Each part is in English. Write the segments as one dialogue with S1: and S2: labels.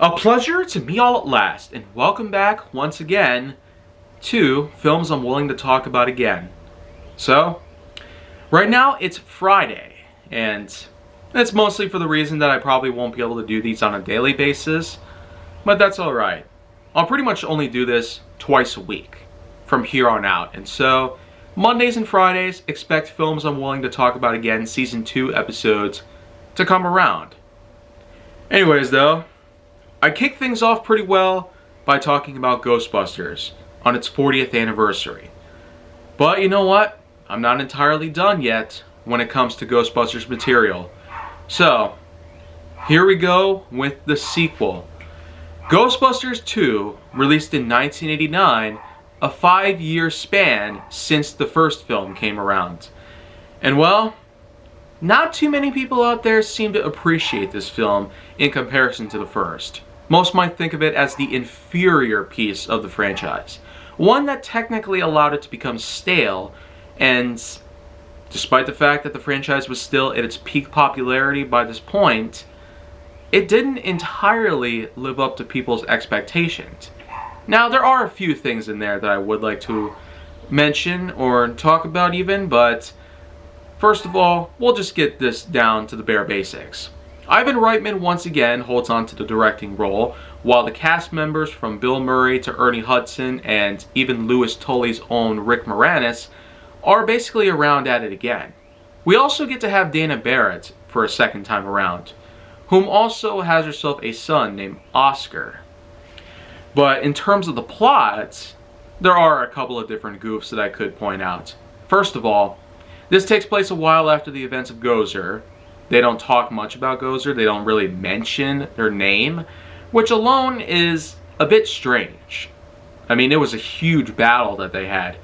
S1: A pleasure to meet all at last, and welcome back once again to Films I'm Willing to Talk About Again. So, right now it's Friday, and that's mostly for the reason that I probably won't be able to do these on a daily basis, but that's alright. I'll pretty much only do this twice a week from here on out, and so Mondays and Fridays, expect Films I'm Willing to Talk About Again Season 2 episodes to come around. Anyways though, I kicked things off pretty well by talking about Ghostbusters on its 40th anniversary. But you know what? I'm not entirely done yet when it comes to Ghostbusters material. So, here we go with the sequel. Ghostbusters 2, released in 1989, a 5-year span since the first film came around. And well, not too many people out there seem to appreciate this film in comparison to the first. Most might think of it as the inferior piece of the franchise. One that technically allowed it to become stale, and despite the fact that the franchise was still at its peak popularity by this point, it didn't entirely live up to people's expectations. Now, there are a few things in there that I would like to mention or talk about even, but first of all, we'll just get this down to the bare basics. Ivan Reitman once again holds on to the directing role, while the cast members from Bill Murray to Ernie Hudson and even Louis Tully's own Rick Moranis are basically around at it again. We also get to have Dana Barrett for a second time around, whom also has herself a son named Oscar. But in terms of the plot, there are a couple of different goofs that I could point out. First of all, this takes place a while after the events of Gozer. They don't talk much about Gozer, they don't really mention their name, which alone is a bit strange. I mean, it was a huge battle that they had.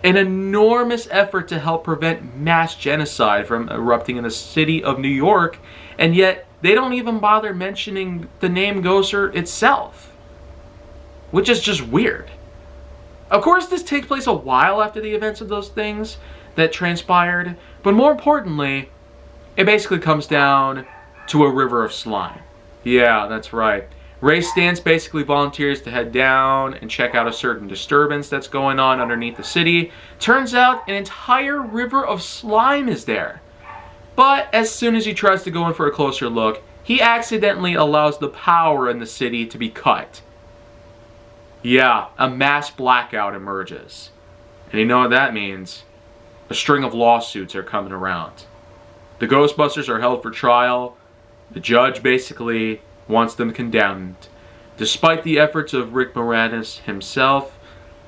S1: An enormous effort to help prevent mass genocide from erupting in the city of New York, and yet they don't even bother mentioning the name Gozer itself. Which is just weird. Of course, this takes place a while after the events of those things that transpired, but more importantly, it basically comes down to a river of slime. Yeah, that's right. Ray Stantz basically volunteers to head down and check out a certain disturbance that's going on underneath the city. Turns out an entire river of slime is there. But as soon as he tries to go in for a closer look, he accidentally allows the power in the city to be cut. Yeah, a mass blackout emerges. And you know what that means? A string of lawsuits are coming around. The Ghostbusters are held for trial. The judge basically wants them condemned, despite the efforts of Rick Moranis himself,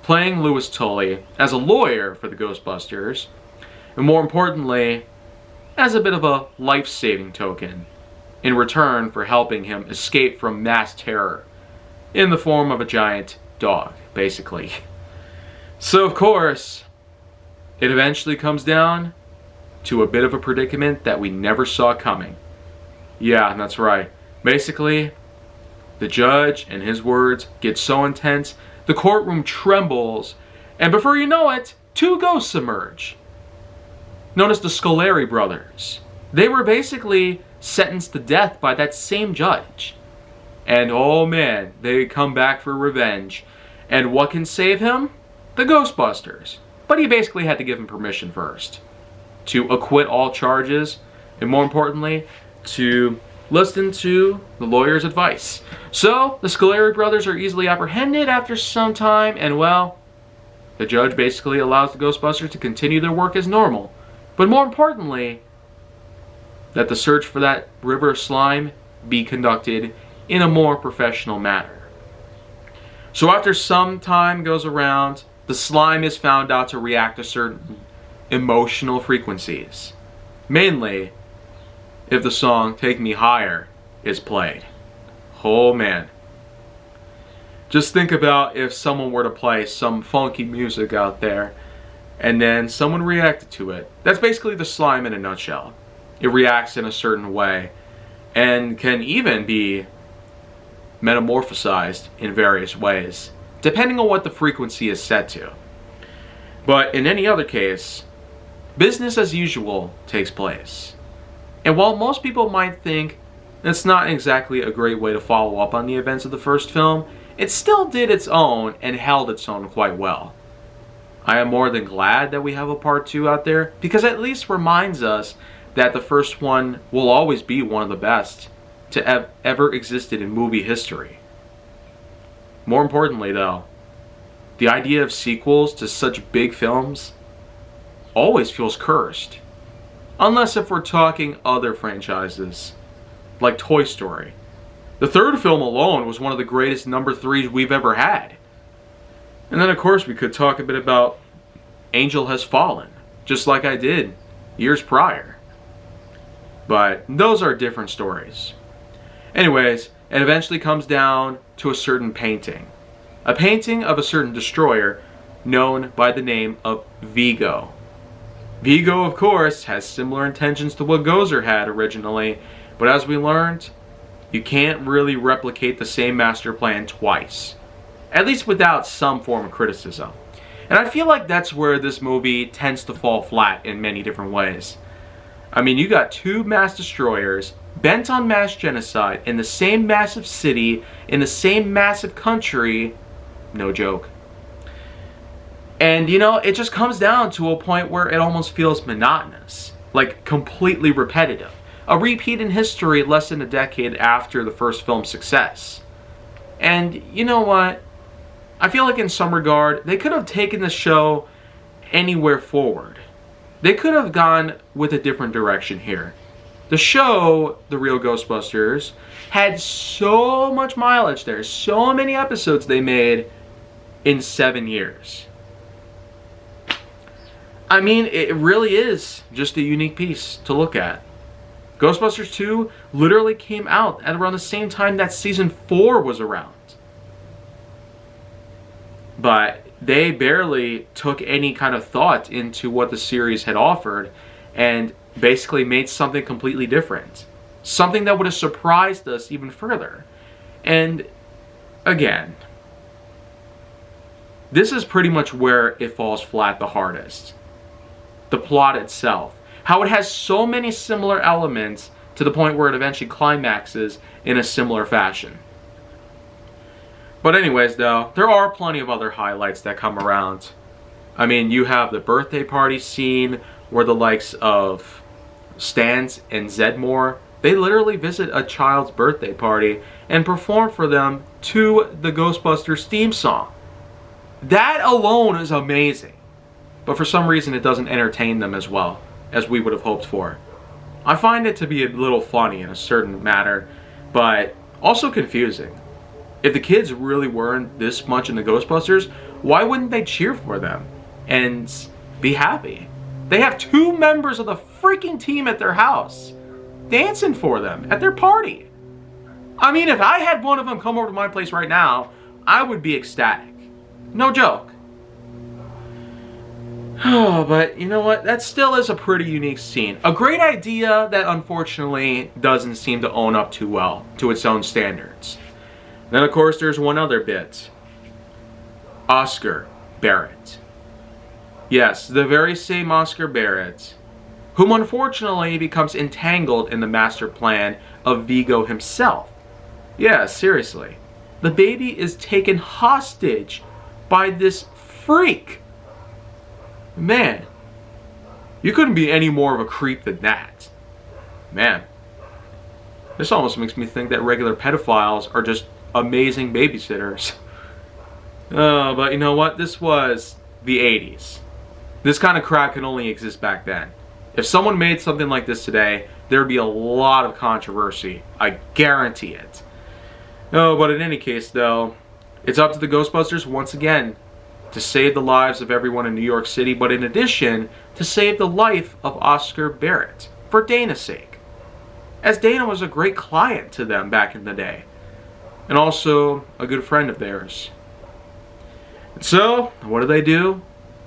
S1: playing Louis Tully as a lawyer for the Ghostbusters, and more importantly, as a bit of a life-saving token, in return for helping him escape from mass terror, in the form of a giant dog, basically. So of course, it eventually comes down to a bit of a predicament that we never saw coming. Yeah, that's right. Basically, the judge and his words get so intense, the courtroom trembles, and before you know it, two ghosts emerge, known as the Scoleri brothers. They were basically sentenced to death by that same judge. And oh man, they come back for revenge. And what can save him? The Ghostbusters. But he basically had to give him permission first to acquit all charges, and more importantly, to listen to the lawyer's advice. So, the Scoleri brothers are easily apprehended after some time, and well, the judge basically allows the Ghostbusters to continue their work as normal. But more importantly, that the search for that river of slime be conducted in a more professional manner. So after some time goes around, the slime is found out to react to certain emotional frequencies. Mainly, if the song Take Me Higher is played. Oh man. Just think about if someone were to play some funky music out there and then someone reacted to it. That's basically the slime in a nutshell. It reacts in a certain way and can even be metamorphosized in various ways, depending on what the frequency is set to. But in any other case, business as usual takes place. And while most people might think It's not exactly a great way to follow up on the events of the first film, it still did its own and held its own quite well. I am more than glad that we have a part 2 out there, because it at least reminds us that the first one will always be one of the best to have ever existed in movie history. More importantly though, the idea of sequels to such big films always feels cursed. Unless if we're talking other franchises, like Toy Story. The third film alone was one of the greatest number 3s we've ever had. And then of course we could talk a bit about Angel Has Fallen, just like I did years prior. But those are different stories. Anyways, it eventually comes down to a certain painting. A painting of a certain destroyer known by the name of Vigo. Vigo, of course, has similar intentions to what Gozer had originally, but as we learned, you can't really replicate the same master plan twice. At least without some form of criticism. And I feel like that's where this movie tends to fall flat in many different ways. I mean, you got two mass destroyers bent on mass genocide in the same massive city, in the same massive country. No joke. And you know, it just comes down to a point where it almost feels monotonous. Like completely repetitive. A repeat in history less than a decade after the first film's success. And you know what? I feel like in some regard, they could have taken the show anywhere forward. They could have gone with a different direction here. The show, The Real Ghostbusters, had so much mileage there, so many episodes they made in 7 years. I mean, it really is just a unique piece to look at. Ghostbusters 2 literally came out at around the same time that season 4 was around. But they barely took any kind of thought into what the series had offered and basically made something completely different. Something that would have surprised us even further. And again, this is pretty much where it falls flat the hardest. The plot itself. How it has so many similar elements to the point where it eventually climaxes in a similar fashion. But anyways though, there are plenty of other highlights that come around. I mean, you have the birthday party scene where the likes of Stans and Zedmore, they literally visit a child's birthday party and perform for them to the Ghostbusters theme song. That alone is amazing. But for some reason it doesn't entertain them as well as we would have hoped for. I find it to be a little funny in a certain matter, but also confusing. If the kids really weren't this much into Ghostbusters, why wouldn't they cheer for them and be happy? They have 2 members of the freaking team at their house dancing for them at their party. I mean, if I had one of them come over to my place right now, I would be ecstatic. No joke. Oh, but you know what? That still is a pretty unique scene. A great idea that unfortunately doesn't seem to own up too well to its own standards. Then of course there's one other bit. Oscar Barrett. Yes, the very same Oscar Barrett, whom unfortunately becomes entangled in the master plan of Vigo himself. Yeah, seriously. The baby is taken hostage by this freak. Man, you couldn't be any more of a creep than that. Man, this almost makes me think that regular pedophiles are just amazing babysitters. But you know what? This was the 80s. This kind of crap can only exist back then. If someone made something like this today, there would be a lot of controversy. I guarantee it. Oh, but in any case though, it's up to the Ghostbusters once again to save the lives of everyone in New York City, but in addition, to save the life of Oscar Barrett, for Dana's sake. As Dana was a great client to them back in the day, and also a good friend of theirs. So, what do?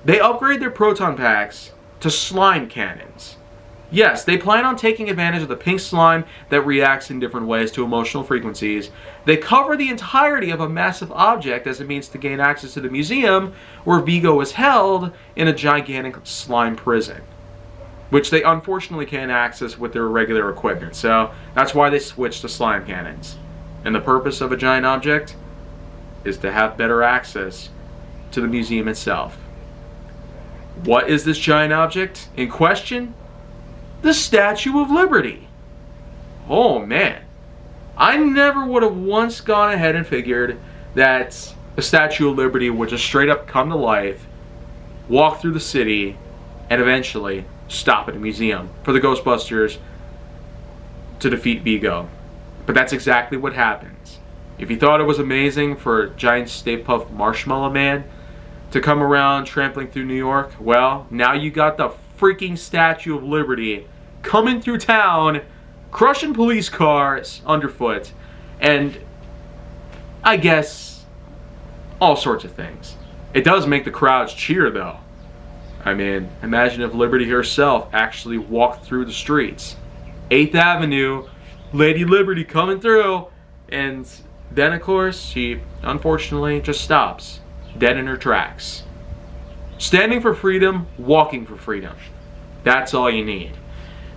S1: They upgrade their proton packs to slime cannons. Yes, they plan on taking advantage of the pink slime that reacts in different ways to emotional frequencies. They cover the entirety of a massive object as a means to gain access to the museum where Vigo is held in a gigantic slime prison. which they unfortunately can't access with their regular equipment. So that's why they switched to slime cannons. And the purpose of a giant object is to have better access to the museum itself. What is this giant object in question? The Statue of Liberty. Oh man, I never would have once gone ahead and figured that the Statue of Liberty would just straight up come to life, walk through the city, and eventually stop at a museum for the Ghostbusters to defeat Vigo. But that's exactly what happens. If you thought it was amazing for a giant Stay Puft Marshmallow Man to come around trampling through New York, well, now you got the freaking Statue of Liberty coming through town, crushing police cars underfoot, and I guess all sorts of things. It does make the crowds cheer though. I mean, imagine if Liberty herself actually walked through the streets. 8th Avenue, Lady Liberty coming through, and then of course she unfortunately just stops, dead in her tracks. Standing for freedom, walking for freedom. That's all you need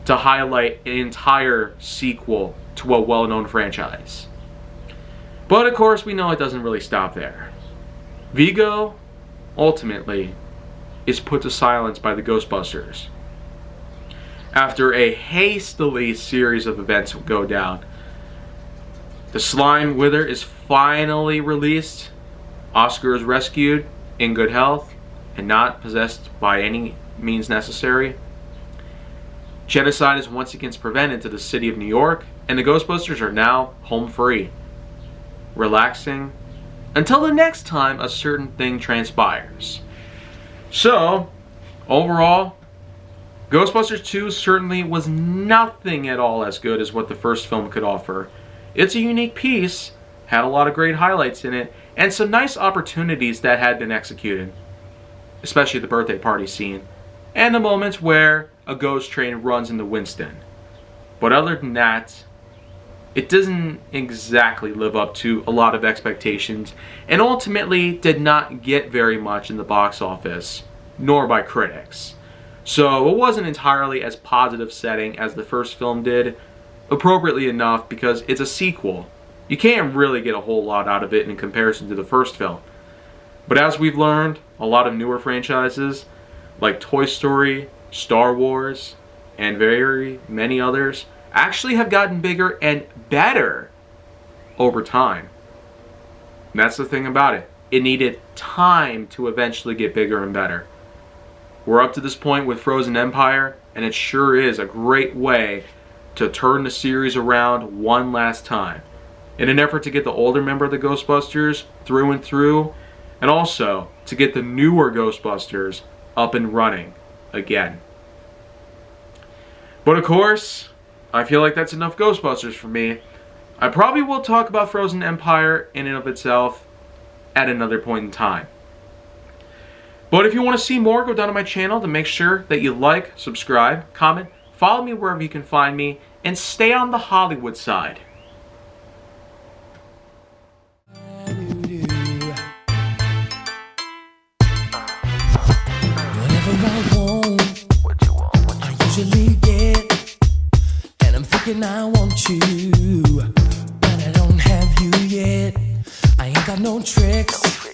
S1: to highlight an entire sequel to a well-known franchise. But of course we know it doesn't really stop there. Vigo, ultimately, is put to silence by the Ghostbusters after a hastily series of events go down. The Slime Wither is finally released. Oscar is rescued in good health and not possessed by any means necessary. Genocide is once again prevented to the city of New York, and the Ghostbusters are now home free, relaxing until the next time a certain thing transpires. So, overall, Ghostbusters 2 certainly was nothing at all as good as what the first film could offer. It's a unique piece, had a lot of great highlights in it, and some nice opportunities that had been executed, especially the birthday party scene, and the moments where a ghost train runs into Winston. But other than that, it doesn't exactly live up to a lot of expectations, and ultimately did not get very much in the box office, nor by critics. So it wasn't entirely as positive setting as the first film did, appropriately enough because it's a sequel. You can't really get a whole lot out of it in comparison to the first film. But as we've learned, a lot of newer franchises like Toy Story, Star Wars, and very many others actually have gotten bigger and better over time. And that's the thing about it. It needed time to eventually get bigger and better. We're up to this point with Frozen Empire, and it sure is a great way to turn the series around one last time, in an effort to get the older member of the Ghostbusters through and through, and also to get the newer Ghostbusters up and running again. But of course, I feel like that's enough Ghostbusters for me. I probably will talk about Frozen Empire in and of itself at another point in time. But if you want to see more, go down to my channel to make sure that you like, subscribe, comment, follow me wherever you can find me, and stay on the Hollywood side.
S2: Whatever I want, I usually get, and I'm thinking I want you, but I don't have you yet. I ain't got no tricks.